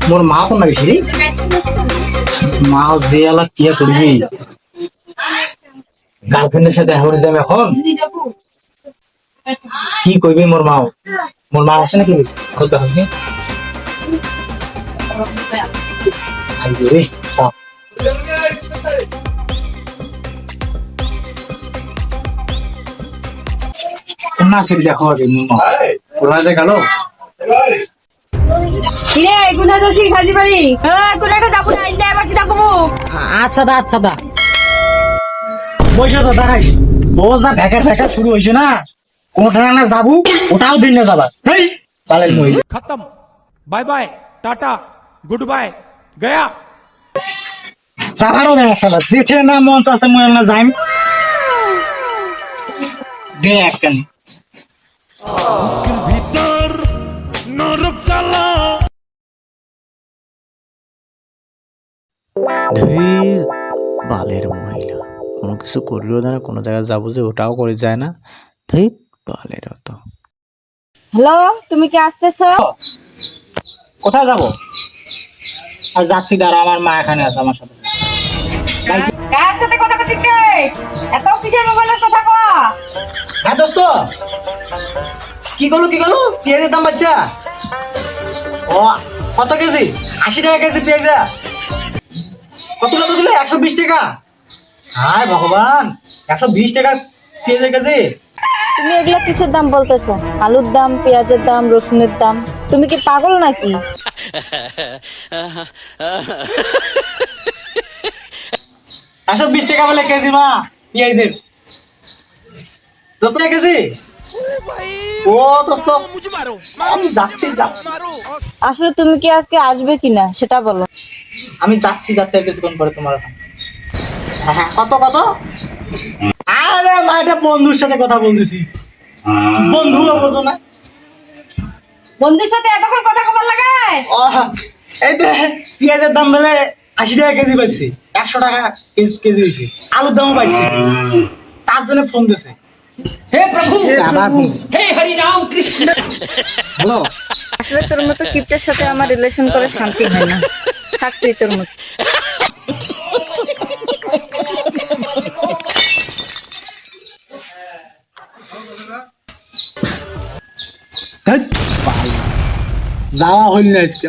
মোর মা কোন গেছি মা যে আলা কি করবি গার্লফ্রেন্ডের সাথে দেখা করে যাবে এখন কি কইবি মোর মা আছে নাকি বলতে হবে আইজো রে সাপ না সে দেখো রে মা ওরা যে গেল কিরে কোনা যাচ্ছি খালি বাড়ি কোনাটা যাবো না আইলে বসে থাকবো। আচ্ছা দা বসে তো দাঁড়াই ও যা ভেকা শুরু হয়েছে না কোনটা না যাবো ওটাও দিন না যাবা এই পালেন মহিলা खत्म bye bye tata good bye गया যাবারও দেয় একটা যেতে না মন চাচ্ছে মনে না যাইম দে একখান भीतर नरक चला ধীর বালের মহিলা কোনো কিছু করলেও না কোনো জায়গায় যাবো যে ওটাও করে যায় না ধীর বালের অত হ্যালো তুমি কি আসতেছো? কোথায় যাবো আর যাচ্ছি দাঁড়া আমার মা এখানে আছে আমার সাথে কার সাথে কথা বলছিস কে? এত কিসের মোবাইলের কথা কও? হ্যাঁ দোস্ত কি করলো পেঁয়াজের দাম বাচ্চা ও কত কেজি 80 টাকা কেজি পেঁয়াজ কত 120 টাকা হায় ভগবান 120 টাকা পেঁয়াজের কেজি তুমি এগুলা কিসের দাম বলতেছো? আলুর দাম, পেঁয়াজের দাম, রসুনের দাম। তুমি কি পাগল নাকি? 120 টাকা বলে কেজি মা পেঁয়াজের দোস্ত কেজি ও দোস্ত मुझे मारो আমি যাচ্ছি मारो আসলে তুমি কি আজকে আসবে কিনা সেটা বলো। আমি যাচ্ছি কিছুক্ষণ পরে তোমার ওখানে হ্যাঁ কত আরে মা এটা বন্ধুর সাথে কথা বলতেছি বন্ধু বোঝো না বন্ধুর সাথে এতক্ষণ কথা কবার লাগে? ও এই তো পেঁয়াজের দাম বলে 80 টাকা কেজি পাইছি 100 টাকা কেজি হয়েছে আলুর দামও পাইছি তার জন্য ফোন দিয়েছে हे प्रभु আমার ফোন हे हरि राम कृष्ण হ্যালো আসলে তোর মতো কিপটার সাথে আমার রিলেশন করে শান্তি হয় না। থাক তুই তোর মতো। যাওয়া হইল না আজকে